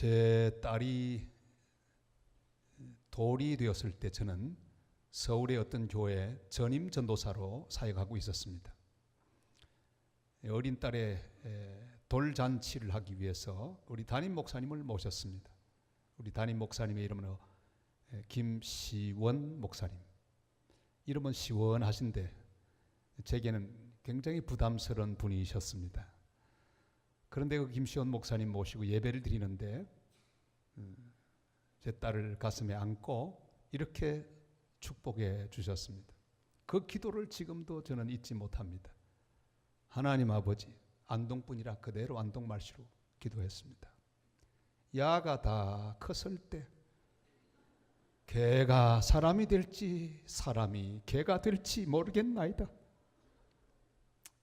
제 딸이 돌이 되었을 때 저는 서울의 어떤 교회 전임 전도사로 사역하고 있었습니다. 어린 딸의 돌잔치를 하기 위해서 우리 담임 목사님을 모셨습니다. 우리 담임 목사님의 이름은 김시원 목사님. 이름은 시원하신데 제게는 굉장히 부담스러운 분이셨습니다. 그런데 그 김시원 목사님 모시고 예배를 드리는데 제 딸을 가슴에 안고 이렇게 축복해 주셨습니다. 그 기도를 지금도 저는 잊지 못합니다. 하나님 아버지, 안동뿐이라 그대로 안동말씨로 기도했습니다. 야가 다 컸을 때 개가 사람이 될지 사람이 개가 될지 모르겠나이다.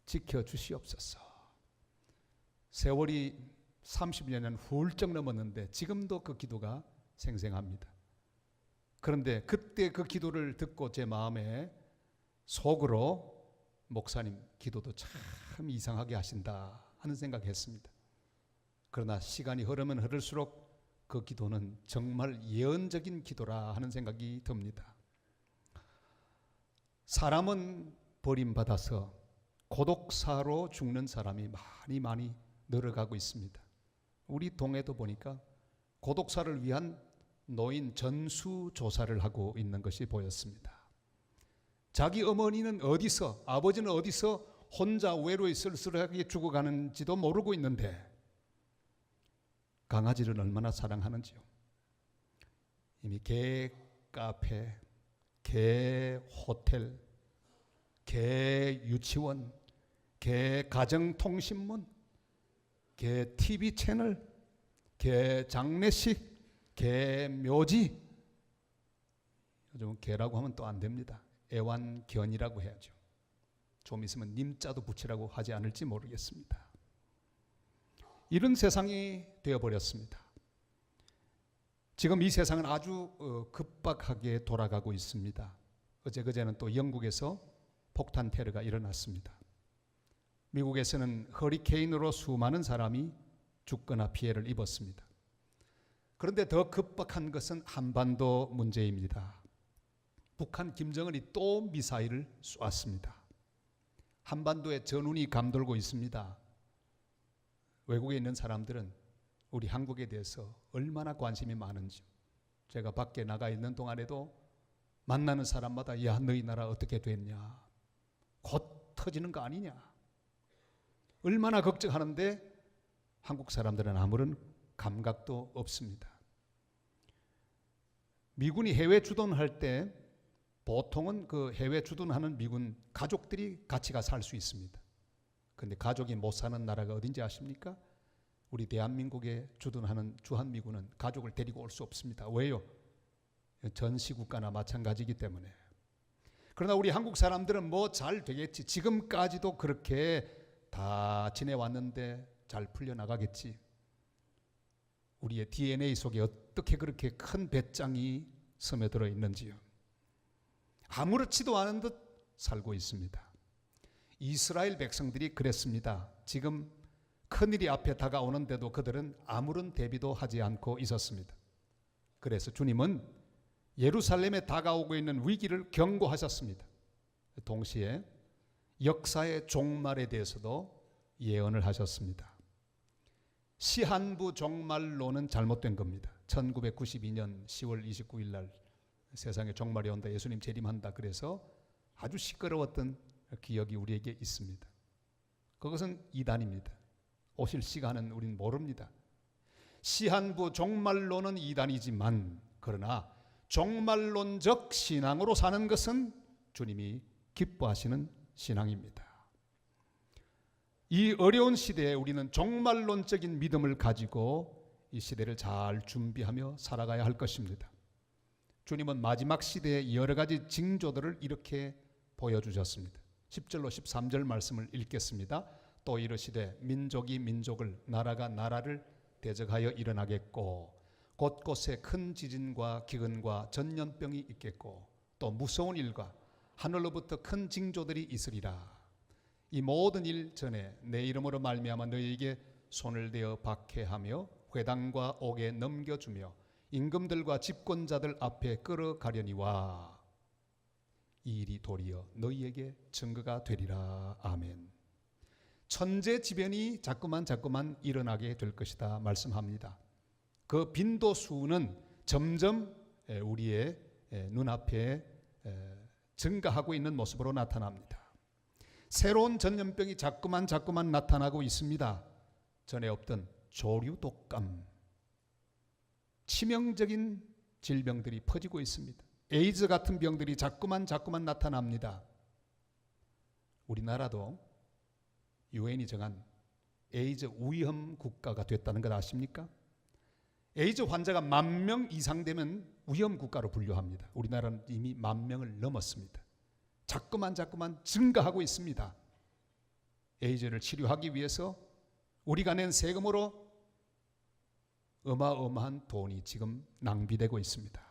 지켜주시옵소서. 세월이 30년은 훌쩍 넘었는데 지금도 그 기도가 생생합니다. 그런데 그때 그 기도를 듣고 제 마음에 속으로 목사님 기도도 참 이상하게 하신다 하는 생각했습니다. 그러나 시간이 흐르면 흐를수록 그 기도는 정말 예언적인 기도라 하는 생각이 듭니다. 사람은 버림받아서 고독사로 죽는 사람이 많이 늘어가고 있습니다. 우리 동에도 보니까 고독사를 위한 노인 전수조사를 하고 있는 것이 보였습니다. 자기 어머니는 어디서, 아버지는 어디서 혼자 외로이 쓸쓸하게 죽어가는지도 모르고 있는데 강아지를 얼마나 사랑하는지요. 이미 개 카페, 개 호텔, 개 유치원, 개 가정통신문, 개 TV 채널, 개 장례식, 개 묘지. 요즘은 개라고 하면 또 안 됩니다. 애완견이라고 해야죠. 좀 있으면 님자도 붙이라고 하지 않을지 모르겠습니다. 이런 세상이 되어버렸습니다. 지금 이 세상은 아주 급박하게 돌아가고 있습니다. 그제는 또 영국에서 폭탄 테러가 일어났습니다. 미국에서는 허리케인으로 수많은 사람이 죽거나 피해를 입었습니다. 그런데 더 급박한 것은 한반도 문제입니다. 북한 김정은이 또 미사일을 쏘았습니다. 한반도에 전운이 감돌고 있습니다. 외국에 있는 사람들은 우리 한국에 대해서 얼마나 관심이 많은지, 제가 밖에 나가 있는 동안에도 만나는 사람마다 야 너희 나라 어떻게 됐냐, 곧 터지는 거 아니냐, 얼마나 걱정하는데 한국 사람들은 아무런 감각도 없습니다. 미군이 해외 주둔할 때 보통은 그 해외 주둔하는 미군 가족들이 같이 가 살 수 있습니다. 그런데 가족이 못 사는 나라가 어딘지 아십니까? 우리 대한민국에 주둔하는 주한미군은 가족을 데리고 올 수 없습니다. 왜요? 전시국가나 마찬가지이기 때문에. 그러나 우리 한국 사람들은 뭐 잘 되겠지, 지금까지도 그렇게 다 지내왔는데 잘 풀려나가겠지, 우리의 DNA 속에 어떻게 그렇게 큰 배짱이 스며들어 있는지요. 아무렇지도 않은 듯 살고 있습니다. 이스라엘 백성들이 그랬습니다. 지금 큰일이 앞에 다가오는데도 그들은 아무런 대비도 하지 않고 있었습니다. 그래서 주님은 예루살렘에 다가오고 있는 위기를 경고하셨습니다. 동시에 역사의 종말에 대해서도 예언을 하셨습니다. 시한부 종말론은 잘못된 겁니다. 1992년 10월 29일 날 세상에 종말이 온다, 예수님 재림한다, 그래서 아주 시끄러웠던 기억이 우리에게 있습니다. 그것은 이단입니다. 오실 시간은 우린 모릅니다. 시한부 종말론은 이단이지만 그러나 종말론적 신앙으로 사는 것은 주님이 기뻐하시는 신앙입니다. 이 어려운 시대에 우리는 종말론적인 믿음을 가지고 이 시대를 잘 준비하며 살아가야 할 것입니다. 주님은 마지막 시대의 여러 가지 징조들을 이렇게 보여주셨습니다. 10절로 13절 말씀을 읽겠습니다. 또 이르시되 민족이 민족을, 나라가 나라를 대적하여 일어나겠고 곳곳에 큰 지진과 기근과 전염병이 있겠고 또 무서운 일과 하늘로부터 큰 징조들이 있으리라. 이 모든 일 전에 내 이름으로 말미암아 너희에게 손을 대어 박해하며 회당과 옥에 넘겨주며 임금들과 집권자들 앞에 끌어가려니와 이 일이 도리어 너희에게 증거가 되리라. 아멘. 천재지변이 자꾸만 일어나게 될 것이다 말씀합니다. 그 빈도수는 점점 우리의 눈앞에 증가하고 있는 모습으로 나타납니다. 새로운 전염병이 자꾸만 나타나고 있습니다. 전에 없던 조류 독감, 치명적인 질병들이 퍼지고 있습니다. 에이즈 같은 병들이 자꾸만 나타납니다. 우리나라도 유엔이 정한 에이즈 위험 국가가 됐다는 것 아십니까? 에이즈 환자가 10,000명 이상 되면 위험 국가로 분류합니다. 우리나라는 이미 10,000명을 넘었습니다. 자꾸만 증가하고 있습니다. 에이즈를 치료하기 위해서 우리가 낸 세금으로 어마어마한 돈이 지금 낭비되고 있습니다.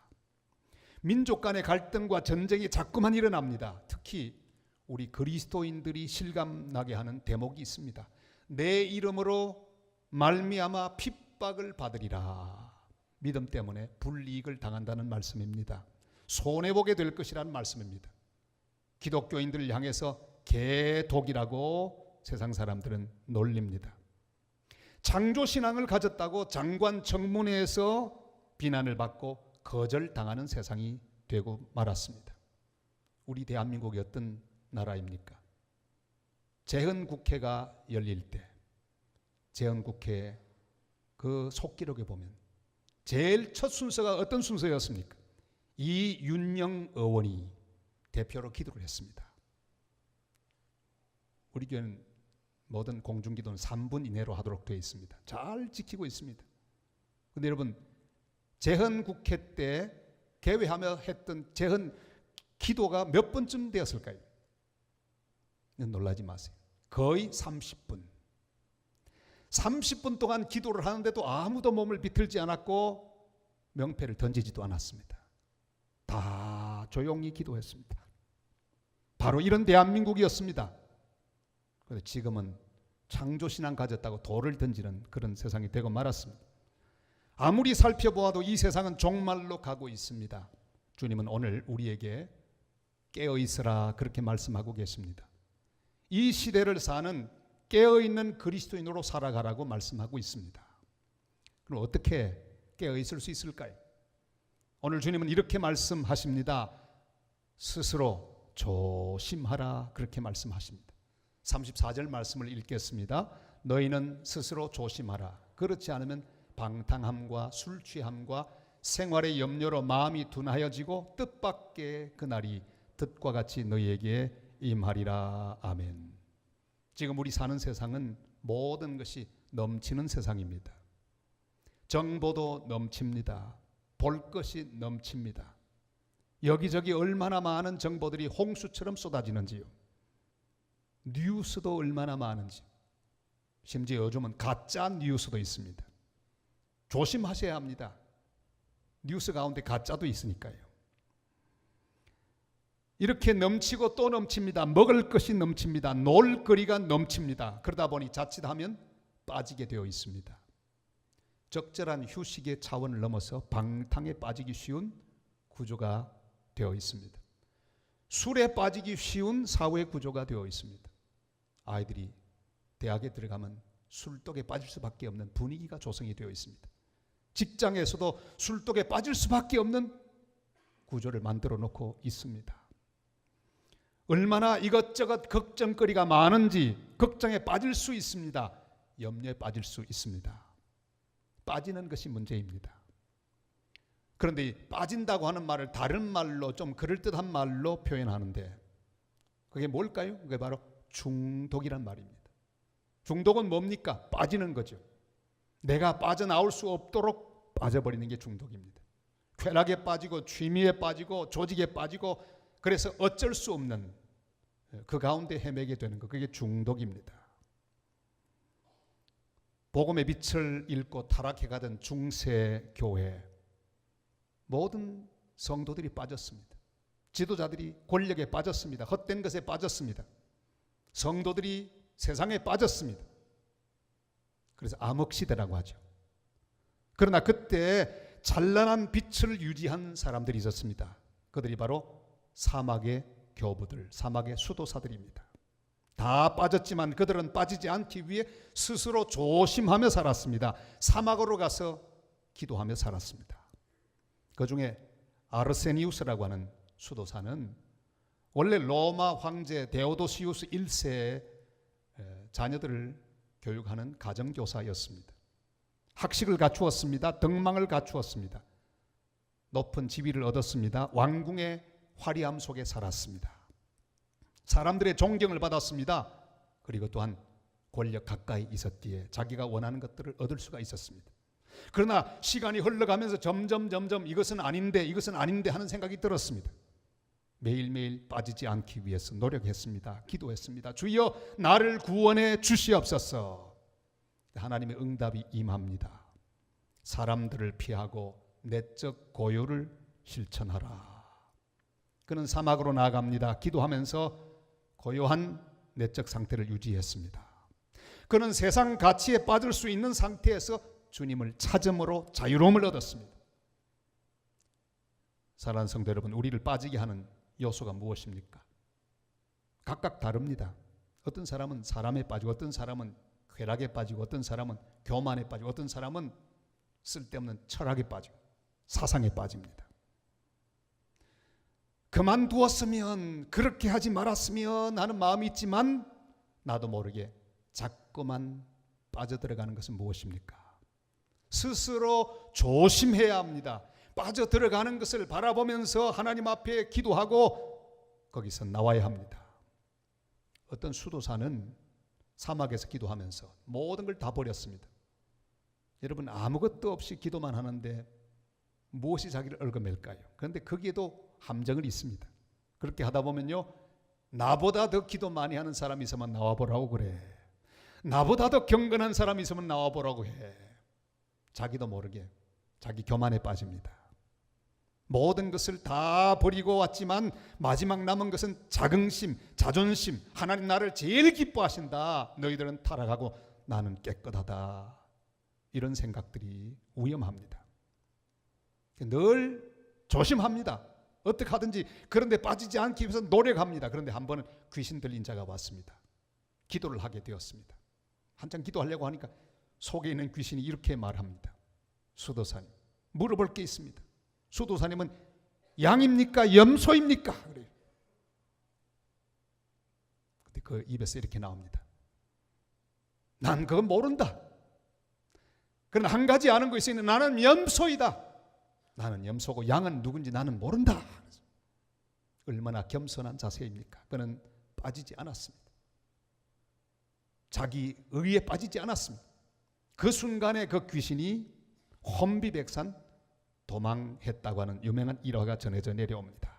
민족 간의 갈등과 전쟁이 자꾸만 일어납니다. 특히 우리 그리스도인들이 실감나게 하는 대목이 있습니다. 내 이름으로 말미암아 핍박을 받으리라. 믿음 때문에 불이익을 당한다는 말씀입니다. 손해보게 될 것이라는 말씀입니다. 기독교인들을 향해서 개독이라고 세상 사람들은 놀립니다. 창조신앙을 가졌다고 장관 청문회에서 비난을 받고 거절당하는 세상이 되고 말았습니다. 우리 대한민국이 어떤 나라입니까? 재헌국회가 열릴 때 재헌국회 그 속기록에 보면 제일 첫 순서가 어떤 순서였습니까? 이윤영 의원이 대표로 기도를 했습니다. 우리 교회는 모든 공중기도는 3분 이내로 하도록 되어 있습니다. 잘 지키고 있습니다. 그런데 여러분, 재헌국회 때 개회하며 했던 재헌 기도가 몇 분쯤 되었을까요? 놀라지 마세요. 거의 30분. 30분 동안 기도를 하는데도 아무도 몸을 비틀지 않았고 명패를 던지지도 않았습니다. 다 조용히 기도했습니다. 바로 이런 대한민국이었습니다. 그런데 지금은 창조신앙 가졌다고 돌을 던지는 그런 세상이 되고 말았습니다. 아무리 살펴보아도 이 세상은 종말로 가고 있습니다. 주님은 오늘 우리에게 깨어있으라 그렇게 말씀하고 계십니다. 이 시대를 사는 깨어있는 그리스도인으로 살아가라고 말씀하고 있습니다. 그럼 어떻게 깨어있을 수 있을까요? 오늘 주님은 이렇게 말씀하십니다. 스스로 조심하라 그렇게 말씀하십니다. 34절 말씀을 읽겠습니다. 너희는 스스로 조심하라. 그렇지 않으면 방탕함과 술 취함과 생활의 염려로 마음이 둔하여지고 뜻밖의 그날이 뜻과 같이 너희에게 임하리라. 아멘. 지금 우리 사는 세상은 모든 것이 넘치는 세상입니다. 정보도 넘칩니다. 볼 것이 넘칩니다. 여기저기 얼마나 많은 정보들이 홍수처럼 쏟아지는지요. 뉴스도 얼마나 많은지. 심지어 요즘은 가짜 뉴스도 있습니다. 조심하셔야 합니다. 뉴스 가운데 가짜도 있으니까요. 이렇게 넘치고 또 넘칩니다. 먹을 것이 넘칩니다. 놀 거리가 넘칩니다. 그러다 보니 자칫하면 빠지게 되어 있습니다. 적절한 휴식의 차원을 넘어서 방탕에 빠지기 쉬운 구조가 되어 있습니다. 술에 빠지기 쉬운 사회 구조가 되어 있습니다. 아이들이 대학에 들어가면 술독에 빠질 수밖에 없는 분위기가 조성이 되어 있습니다. 직장에서도 술독에 빠질 수밖에 없는 구조를 만들어 놓고 있습니다. 얼마나 이것저것 걱정거리가 많은지 걱정에 빠질 수 있습니다. 염려에 빠질 수 있습니다. 빠지는 것이 문제입니다. 그런데 빠진다고 하는 말을 다른 말로 좀 그럴듯한 말로 표현하는데 그게 뭘까요? 그게 바로 중독이란 말입니다. 중독은 뭡니까? 빠지는 거죠. 내가 빠져나올 수 없도록 빠져버리는 게 중독입니다. 쾌락에 빠지고 취미에 빠지고 조직에 빠지고 그래서 어쩔 수 없는 그 가운데 헤매게 되는 것, 그게 중독입니다. 복음의 빛을 잃고 타락해가던 중세 교회 모든 성도들이 빠졌습니다. 지도자들이 권력에 빠졌습니다. 헛된 것에 빠졌습니다. 성도들이 세상에 빠졌습니다. 그래서 암흑시대라고 하죠. 그러나 그때 찬란한 빛을 유지한 사람들이 있었습니다. 그들이 바로 사막의 교부들, 사막의 수도사들입니다. 다 빠졌지만 그들은 빠지지 않기 위해 스스로 조심하며 살았습니다. 사막으로 가서 기도하며 살았습니다. 그 중에 아르세니우스라고 하는 수도사는 원래 로마 황제 데오도시우스 1세의 자녀들을 교육하는 가정교사였습니다. 학식을 갖추었습니다. 덕망을 갖추었습니다. 높은 지위를 얻었습니다. 왕궁의 화려함 속에 살았습니다. 사람들의 존경을 받았습니다. 그리고 또한 권력 가까이 있었기에 자기가 원하는 것들을 얻을 수가 있었습니다. 그러나 시간이 흘러가면서 점점 이것은 아닌데 하는 생각이 들었습니다. 매일매일 빠지지 않기 위해서 노력했습니다. 기도했습니다. 주여 나를 구원해 주시옵소서. 하나님의 응답이 임합니다. 사람들을 피하고 내적 고요를 실천하라. 그는 사막으로 나아갑니다. 기도하면서 고요한 내적 상태를 유지했습니다. 그는 세상 가치에 빠질 수 있는 상태에서 주님을 찾음으로 자유로움을 얻었습니다. 사랑하는 성도 여러분, 우리를 빠지게 하는 요소가 무엇입니까? 각각 다릅니다. 어떤 사람은 사람에 빠지고, 어떤 사람은 쾌락에 빠지고, 어떤 사람은 교만에 빠지고, 어떤 사람은 쓸데없는 철학에 빠지고 사상에 빠집니다. 그만두었으면, 그렇게 하지 말았으면 하는 마음이 있지만 나도 모르게 자꾸만 빠져들어가는 것은 무엇입니까? 스스로 조심해야 합니다. 빠져들어가는 것을 바라보면서 하나님 앞에 기도하고 거기서 나와야 합니다. 어떤 수도사는 사막에서 기도하면서 모든 걸 다 버렸습니다. 여러분, 아무것도 없이 기도만 하는데 무엇이 자기를 얽어맬까요? 그런데 거기에도 함정은 있습니다. 그렇게 하다 보면요, 나보다 더 기도 많이 하는 사람이 있으면 나와보라고 그래. 나보다 더 경건한 사람이 있으면 나와보라고 해. 자기도 모르게 자기 교만에 빠집니다. 모든 것을 다 버리고 왔지만 마지막 남은 것은 자긍심, 자존심. 하나님 나를 제일 기뻐하신다. 너희들은 타락하고 나는 깨끗하다. 이런 생각들이 위험합니다. 늘 조심합니다. 어떻게 하든지 그런데 빠지지 않기 위해서 노력합니다. 그런데 한 번은 귀신 들린 자가 왔습니다. 기도를 하게 되었습니다. 한참 기도하려고 하니까 속에 있는 귀신이 이렇게 말합니다. 수도사님, 물어볼 게 있습니다. 수도사님은 양입니까? 염소입니까? 그래요. 근데 그 입에서 이렇게 나옵니다. 난 그건 모른다. 그러나 한 가지 아는 거 있으니 나는 염소이다. 나는 염소고 양은 누군지 나는 모른다. 얼마나 겸손한 자세입니까? 그는 빠지지 않았습니다. 자기 의에 빠지지 않았습니다. 그 순간에 그 귀신이 혼비백산 도망했다고 하는 유명한 일화가 전해져 내려옵니다.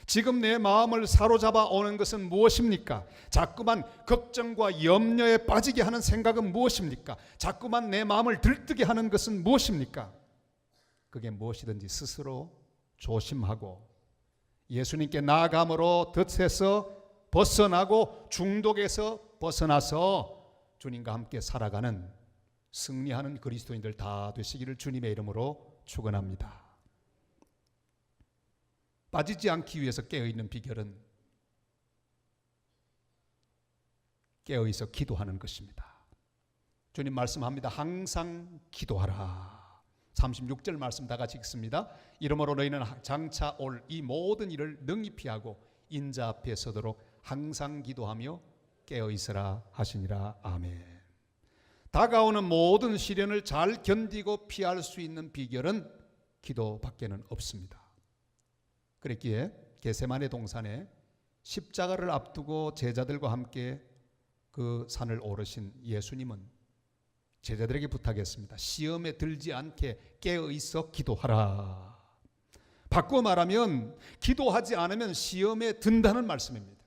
지금 내 마음을 사로잡아 오는 것은 무엇입니까? 자꾸만 걱정과 염려에 빠지게 하는 생각은 무엇입니까? 자꾸만 내 마음을 들뜨게 하는 것은 무엇입니까? 그게 무엇이든지 스스로 조심하고 예수님께 나아감으로 덫에서 벗어나고 중독에서 벗어나서 주님과 함께 살아가는 승리하는 그리스도인들 다 되시기를 주님의 이름으로 축원합니다. 빠지지 않기 위해서 깨어있는 비결은 깨어있어 기도하는 것입니다. 주님 말씀합니다. 항상 기도하라. 36절 말씀 다 같이 읽습니다. 이러므로 너희는 장차 올 이 모든 일을 능히 피하고 인자 앞에 서도록 항상 기도하며 깨어있으라 하시니라. 아멘. 다가오는 모든 시련을 잘 견디고 피할 수 있는 비결은 기도밖에는 없습니다. 그랬기에 겟세마네 동산에 십자가를 앞두고 제자들과 함께 그 산을 오르신 예수님은 제자들에게 부탁했습니다. 시험에 들지 않게 깨어있어 기도하라. 바꾸어 말하면 기도하지 않으면 시험에 든다는 말씀입니다.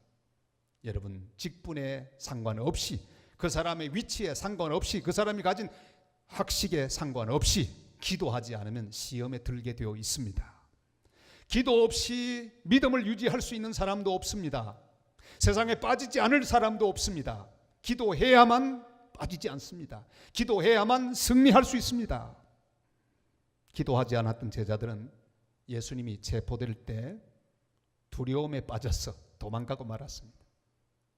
여러분, 직분에 상관없이, 그 사람의 위치에 상관없이, 그 사람이 가진 학식에 상관없이 기도하지 않으면 시험에 들게 되어 있습니다. 기도 없이 믿음을 유지할 수 있는 사람도 없습니다. 세상에 빠지지 않을 사람도 없습니다. 기도해야만 빠지지 않습니다. 기도해야만 승리할 수 있습니다. 기도하지 않았던 제자들은 예수님이 체포될 때 두려움에 빠져서 도망가고 말았습니다.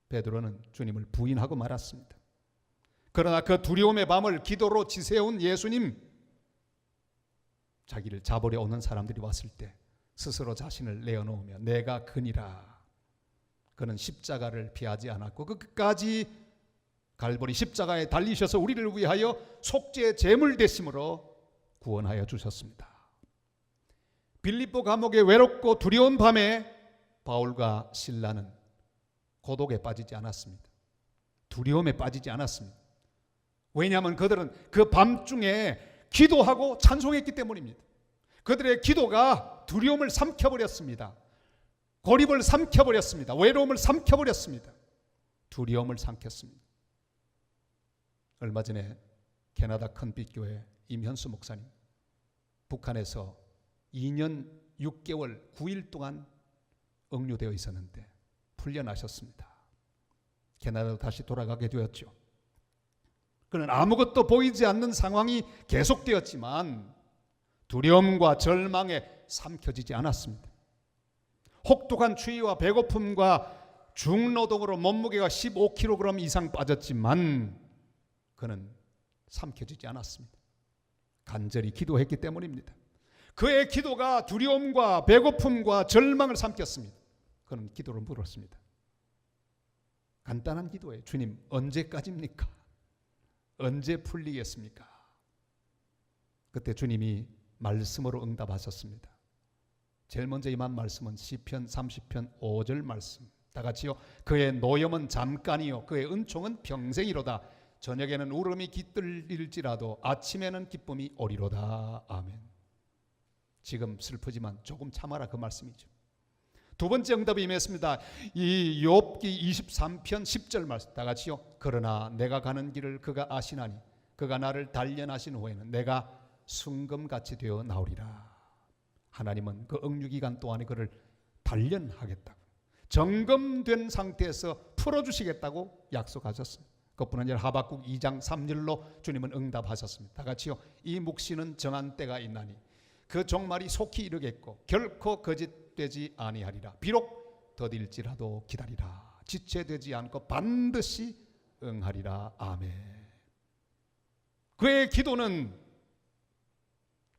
베드로는 주님을 부인하고 말았습니다. 그러나 그 두려움의 밤을 기도로 지새운 예수님, 자기를 잡으려 오는 사람들이 왔을 때 스스로 자신을 내어놓으며 내가 그니라. 그는 십자가를 피하지 않았고 그 끝까지 갈보리 십자가에 달리셔서 우리를 위하여 속죄 제물 되심으로 구원하여 주셨습니다. 빌립보 감옥의 외롭고 두려운 밤에 바울과 실라는 고독에 빠지지 않았습니다. 두려움에 빠지지 않았습니다. 왜냐하면 그들은 그 밤중에 기도하고 찬송했기 때문입니다. 그들의 기도가 두려움을 삼켜버렸습니다. 고립을 삼켜버렸습니다. 외로움을 삼켜버렸습니다. 두려움을 삼켰습니다. 얼마 전에 캐나다 큰빛교회 임현수 목사님, 북한에서 2년 6개월 9일 동안 억류되어 있었는데 풀려나셨습니다. 캐나다로 다시 돌아가게 되었죠. 그는 아무것도 보이지 않는 상황이 계속되었지만 두려움과 절망에 삼켜지지 않았습니다. 혹독한 추위와 배고픔과 중노동으로 몸무게가 15kg 이상 빠졌지만 그는 삼켜지지 않았습니다. 간절히 기도했기 때문입니다. 그의 기도가 두려움과 배고픔과 절망을 삼켰습니다. 그는 기도를 물었습니다. 간단한 기도예요. 주님, 언제까지입니까? 언제 풀리겠습니까? 그때 주님이 말씀으로 응답하셨습니다. 제일 먼저 임한 말씀은 시편 30편 5절 말씀. 다 같이요. 그의 노염은 잠깐이요 그의 은총은 평생이로다. 저녁에는 울음이 깃들일지라도 아침에는 기쁨이 오리로다. 아멘. 지금 슬프지만 조금 참아라, 그 말씀이죠. 두 번째 응답이 임했습니다. 이 욥기 23편 10절 말씀. 다 같이요. 그러나 내가 가는 길을 그가 아시나니 그가 나를 단련하신 후에는 내가 순금같이 되어 나오리라. 하나님은 그 억류기간 동안에 그를 단련하겠다고, 정금된 상태에서 풀어주시겠다고 약속하셨습니다. 그뿐 아니라 하박국 2장 3절로 주님은 응답하셨습니다. 다 같이요. 이 묵시는 정한 때가 있나니 그 종말이 속히 이르겠고 결코 거짓되지 아니하리라. 비록 더딜지라도 기다리라. 지체되지 않고 반드시 응하리라. 아멘. 그의 기도는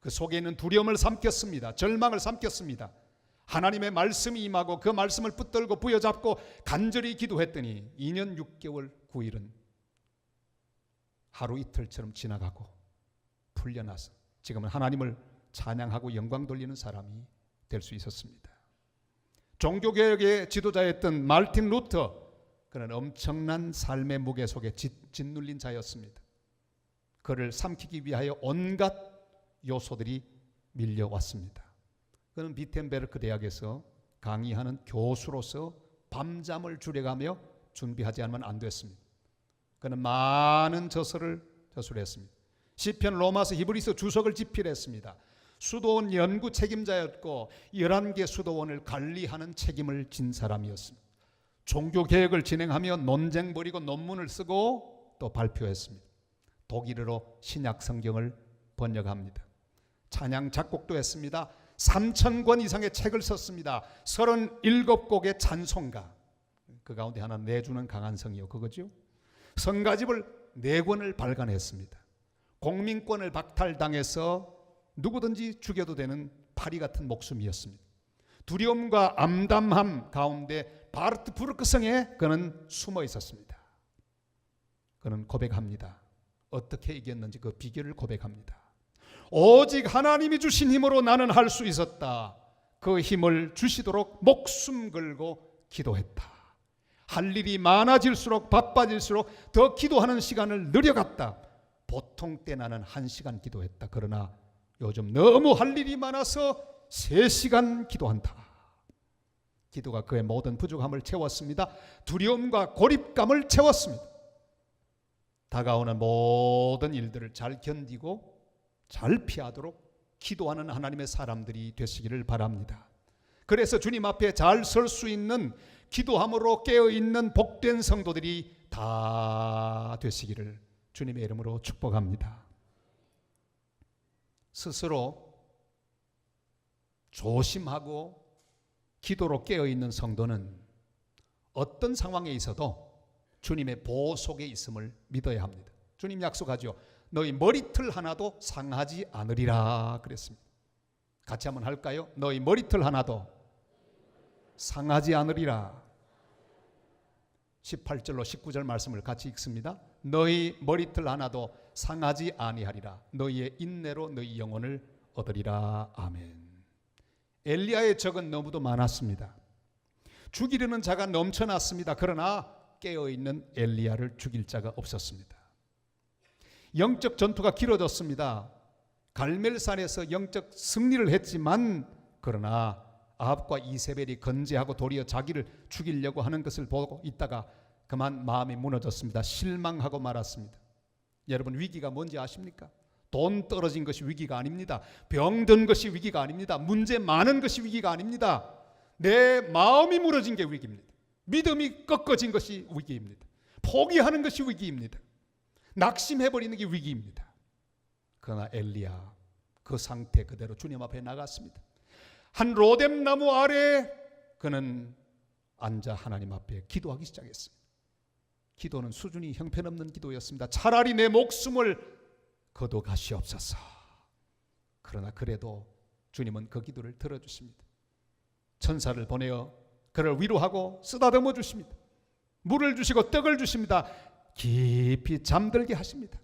그 속에 있는 두려움을 삼켰습니다. 절망을 삼켰습니다. 하나님의 말씀이 임하고 그 말씀을 붙들고 부여잡고 간절히 기도했더니 2년 6개월 9일은 하루 이틀처럼 지나가고 풀려나서 지금은 하나님을 찬양하고 영광 돌리는 사람이 될 수 있었습니다. 종교개혁의 지도자였던 마르틴 루터, 그는 엄청난 삶의 무게 속에 짓눌린 자였습니다. 그를 삼키기 위하여 온갖 요소들이 밀려왔습니다. 그는 비텐베르크 대학에서 강의하는 교수로서 밤잠을 줄여가며 준비하지 않으면 안 됐습니다. 그는 많은 저서를 저술했습니다. 시편, 로마서, 히브리서 주석을 집필했습니다. 수도원 연구 책임자였고 11개 수도원을 관리하는 책임을 진 사람이었습니다. 종교개혁을 진행하며 논쟁 벌이고 논문을 쓰고 또 발표했습니다. 독일어로 신약 성경을 번역합니다. 찬양 작곡도 했습니다. 3,000권 이상의 책을 썼습니다. 37곡의 찬송가, 그 가운데 하나 내주는 강한 성이요, 그거죠. 성가집을 4권을 발간했습니다. 공민권을 박탈당해서 누구든지 죽여도 되는 파리 같은 목숨이었습니다. 두려움과 암담함 가운데 바르트부르크 성에 그는 숨어 있었습니다. 그는 고백합니다. 어떻게 이겼는지 그 비결을 고백합니다. 오직 하나님이 주신 힘으로 나는 할 수 있었다. 그 힘을 주시도록 목숨 걸고 기도했다. 할 일이 많아질수록 바빠질수록 더 기도하는 시간을 늘려갔다. 보통 때 나는 1시간 기도했다. 그러나 요즘 너무 할 일이 많아서 3시간 기도한다. 기도가 그의 모든 부족함을 채웠습니다. 두려움과 고립감을 채웠습니다. 다가오는 모든 일들을 잘 견디고 잘 피하도록 기도하는 하나님의 사람들이 되시기를 바랍니다. 그래서 주님 앞에 잘 설 수 있는, 기도함으로 깨어있는 복된 성도들이 다 되시기를 주님의 이름으로 축복합니다. 스스로 조심하고 기도로 깨어있는 성도는 어떤 상황에 있어도 주님의 보호 속에 있음을 믿어야 합니다. 주님 약속하죠. 너희 머리털 하나도 상하지 않으리라 그랬습니다. 같이 한번 할까요? 너희 머리털 하나도 상하지 않으리라. 18절로 19절 말씀을 같이 읽습니다. 너희 머리털 하나도 상하지 아니하리라. 너희의 인내로 너희 영혼을 얻으리라. 아멘. 엘리야의 적은 너무도 많았습니다. 죽이려는 자가 넘쳐났습니다. 그러나 깨어있는 엘리야를 죽일 자가 없었습니다. 영적 전투가 길어졌습니다. 갈멜산에서 영적 승리를 했지만 그러나 아합과 이세벨이 건재하고 도리어 자기를 죽이려고 하는 것을 보고 있다가 그만 마음이 무너졌습니다. 실망하고 말았습니다. 여러분, 위기가 뭔지 아십니까? 돈 떨어진 것이 위기가 아닙니다. 병든 것이 위기가 아닙니다. 문제 많은 것이 위기가 아닙니다. 내 마음이 무너진 게 위기입니다. 믿음이 꺾어진 것이 위기입니다. 포기하는 것이 위기입니다. 낙심해버리는 게 위기입니다. 그러나 엘리야 그 상태 그대로 주님 앞에 나갔습니다. 한 로뎀 나무 아래 그는 앉아 하나님 앞에 기도하기 시작했습니다. 기도는 수준이 형편없는 기도였습니다. 차라리 내 목숨을 거둬가시옵소서. 그러나 그래도 주님은 그 기도를 들어주십니다. 천사를 보내어 그를 위로하고 쓰다듬어 주십니다. 물을 주시고 떡을 주십니다. 깊이 잠들게 하십니다.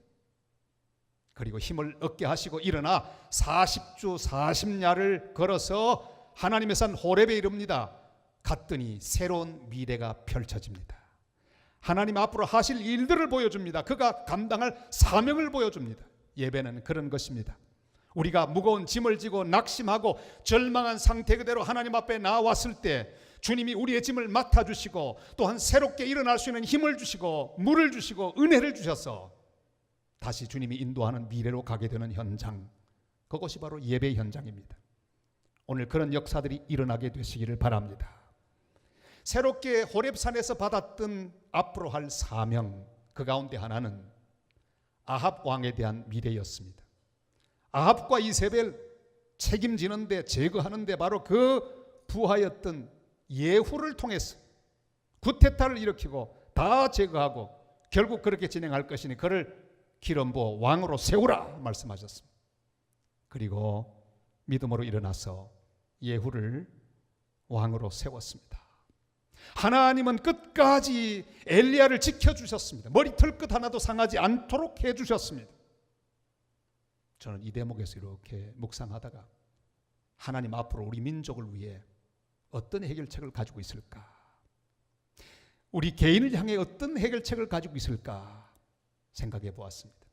그리고 힘을 얻게 하시고 일어나 40주 40야를 걸어서 하나님의 산 호렙에 이릅니다. 갔더니 새로운 미래가 펼쳐집니다. 하나님 앞으로 하실 일들을 보여줍니다. 그가 감당할 사명을 보여줍니다. 예배는 그런 것입니다. 우리가 무거운 짐을 지고 낙심하고 절망한 상태 그대로 하나님 앞에 나왔을 때 주님이 우리의 짐을 맡아주시고 또한 새롭게 일어날 수 있는 힘을 주시고 물을 주시고 은혜를 주셔서 다시 주님이 인도하는 미래로 가게 되는 현장, 그것이 바로 예배 현장입니다. 오늘 그런 역사들이 일어나게 되시기를 바랍니다. 새롭게 호렙산에서 받았던 앞으로 할 사명, 그 가운데 하나는 아합 왕에 대한 미래였습니다. 아합과 이세벨 책임지는데 제거하는데 바로 그 부하였던 예후를 통해서 구테타를 일으키고 다 제거하고 결국 그렇게 진행할 것이니 그를 기름 부어 왕으로 세우라 말씀하셨습니다. 그리고 믿음으로 일어나서 예후를 왕으로 세웠습니다. 하나님은 끝까지 엘리야를 지켜주셨습니다. 머리털 끝 하나도 상하지 않도록 해주셨습니다. 저는 이 대목에서 이렇게 묵상하다가 하나님 앞으로 우리 민족을 위해 어떤 해결책을 가지고 있을까? 우리 개인을 향해 어떤 해결책을 가지고 있을까? 생각해 보았습니다.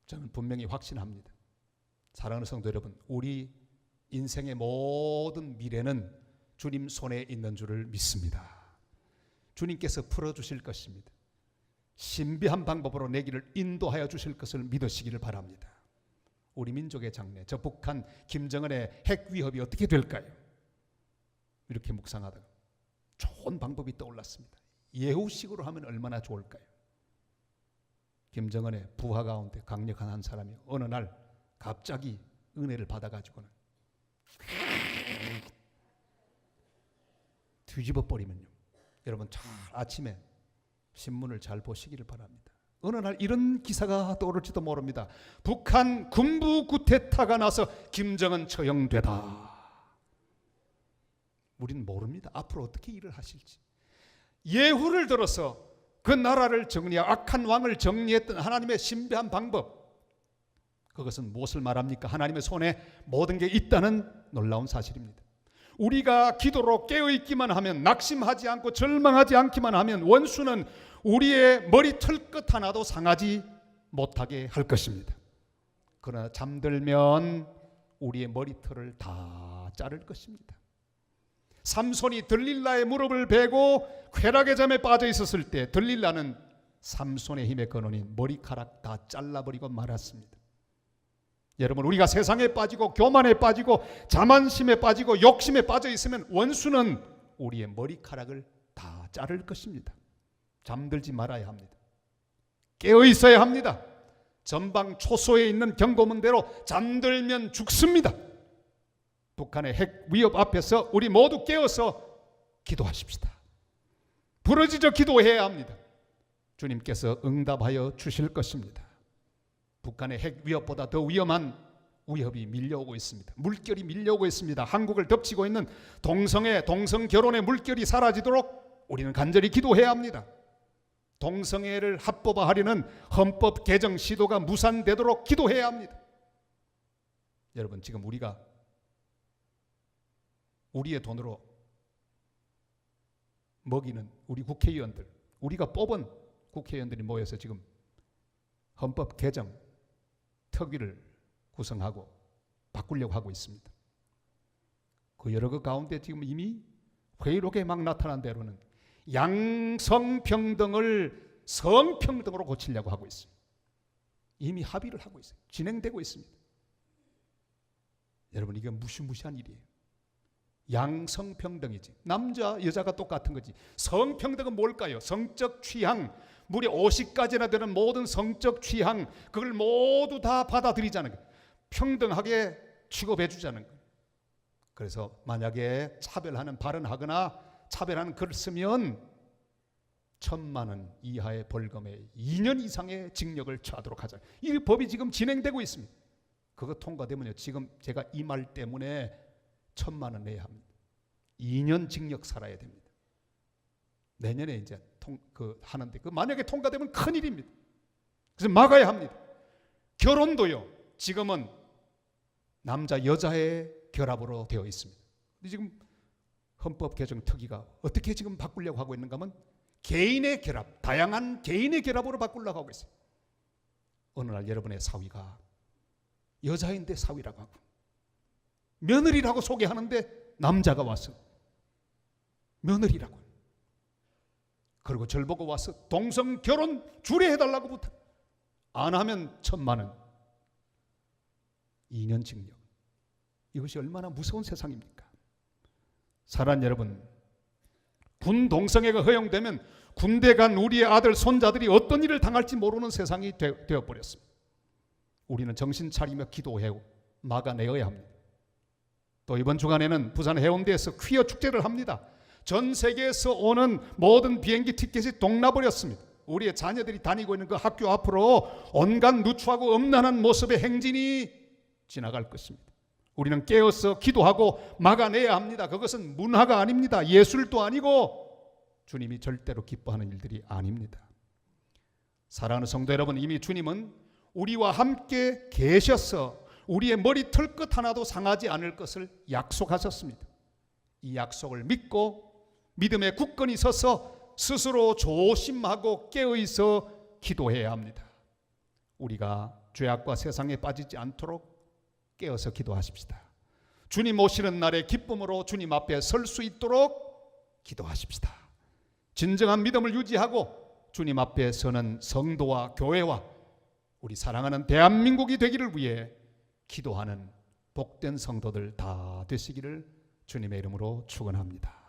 저는 분명히 확신합니다. 사랑하는 성도 여러분, 우리 인생의 모든 미래는 주님 손에 있는 줄을 믿습니다. 주님께서 풀어주실 것입니다. 신비한 방법으로 내 길을 인도하여 주실 것을 믿으시기를 바랍니다. 우리 민족의 장래, 저 북한 김정은의 핵 위협이 어떻게 될까요? 이렇게 묵상하다가 좋은 방법이 떠올랐습니다. 예후식으로 하면 얼마나 좋을까요? 김정은의 부하 가운데 강력한 한 사람이 어느 날 갑자기 은혜를 받아가지고는 뒤집어 버리면요, 여러분 잘 아침에 신문을 잘 보시기를 바랍니다. 어느 날 이런 기사가 떠오를지도 모릅니다. 북한 군부 구테타가 나서 김정은 처형되다. 우리는 모릅니다. 앞으로 어떻게 일을 하실지. 예후를 들어서 그 나라를 정리하고 악한 왕을 정리했던 하나님의 신비한 방법, 그것은 무엇을 말합니까? 하나님의 손에 모든 게 있다는 놀라운 사실입니다. 우리가 기도로 깨어있기만 하면, 낙심하지 않고 절망하지 않기만 하면 원수는 우리의 머리털 끝 하나도 상하지 못하게 할 것입니다. 그러나 잠들면 우리의 머리털을 다 자를 것입니다. 삼손이 들릴라의 무릎을 베고 쾌락의 잠에 빠져 있었을 때 들릴라는 삼손의 힘에 근원인 머리카락 다 잘라버리고 말았습니다. 여러분, 우리가 세상에 빠지고 교만에 빠지고 자만심에 빠지고 욕심에 빠져 있으면 원수는 우리의 머리카락을 다 자를 것입니다. 잠들지 말아야 합니다. 깨어 있어야 합니다. 전방 초소에 있는 경고문대로 잠들면 죽습니다. 북한의 핵 위협 앞에서 우리 모두 깨어서 기도하십시다. 부르짖어 기도해야 합니다. 주님께서 응답하여 주실 것입니다. 북한의 핵 위협보다 더 위험한 위협이 밀려오고 있습니다. 물결이 밀려오고 있습니다. 한국을 덮치고 있는 동성 결혼의 물결이 사라지도록 우리는 간절히 기도해야 합니다. 동성애를 합법화하려는 헌법 개정 시도가 무산되도록 기도해야 합니다. 여러분, 지금 우리가 우리의 돈으로 먹이는 우리 국회의원들, 우리가 뽑은 국회의원들이 모여서 지금 헌법 개정 특위를 구성하고 바꾸려고 하고 있습니다. 그 여러 그 가운데 지금 이미 회의록에 막 나타난 대로는 양성평등을 성평등으로 고치려고 하고 있습니다. 이미 합의를 하고 있어요. 진행되고 있습니다. 여러분, 이게 무시무시한 일이에요. 양성평등이지. 남자 여자가 똑같은 거지. 성평등은 뭘까요? 성적 취향, 무려 50가지나 되는 모든 성적 취향, 그걸 모두 다 받아들이자는 거예요. 평등하게 취급해 주자는 거예요. 그래서 만약에 차별하는 발언하거나 차별하는 글을 쓰면 1,000만 원 이하의 벌금에 2년 이상의 징역을 처하도록 하자. 이 법이 지금 진행되고 있습니다. 그거 통과되면요, 지금 제가 이 말 때문에 1,000만 원 내야 합니다. 2년 징역 살아야 됩니다. 내년에 이제 하는데 만약에 통과되면 큰일입니다. 그래서 막아야 합니다. 결혼도요, 지금은 남자 여자의 결합으로 되어 있습니다. 근데 지금 헌법 개정 특위가 어떻게 지금 바꾸려고 하고 있는가 하면 개인의 결합, 다양한 개인의 결합으로 바꾸려고 하고 있어요. 어느 날 여러분의 사위가 여자인데 사위라고 하고 며느리라고 소개하는데 남자가 와서 며느리라고, 그리고 절 보고 와서 동성 결혼 주례해달라고 부탁, 안 하면 1,000만 원, 2년 징역. 이것이 얼마나 무서운 세상입니까? 사랑하는 여러분, 군 동성애가 허용되면 군대 간 우리의 아들 손자들이 어떤 일을 당할지 모르는 세상이 되어버렸습니다. 우리는 정신 차리며 기도해고 막아내어야 합니다. 또 이번 주간에는 부산 해운대에서 퀴어 축제를 합니다. 전 세계에서 오는 모든 비행기 티켓이 동나버렸습니다. 우리의 자녀들이 다니고 있는 그 학교 앞으로 온갖 누추하고 음란한 모습의 행진이 지나갈 것입니다. 우리는 깨어서 기도하고 막아내야 합니다. 그것은 문화가 아닙니다. 예술도 아니고 주님이 절대로 기뻐하는 일들이 아닙니다. 사랑하는 성도 여러분, 이미 주님은 우리와 함께 계셔서 우리의 머리 털끝 하나도 상하지 않을 것을 약속하셨습니다. 이 약속을 믿고 믿음에 굳건히 서서 스스로 조심하고 깨어있어 기도해야 합니다. 우리가 죄악과 세상에 빠지지 않도록 깨어서 기도하십시다. 주님 오시는 날의 기쁨으로 주님 앞에 설 수 있도록 기도하십시다. 진정한 믿음을 유지하고 주님 앞에 서는 성도와 교회와 우리 사랑하는 대한민국이 되기를 위해 기도하는 복된 성도들 다 되시기를 주님의 이름으로 축원합니다.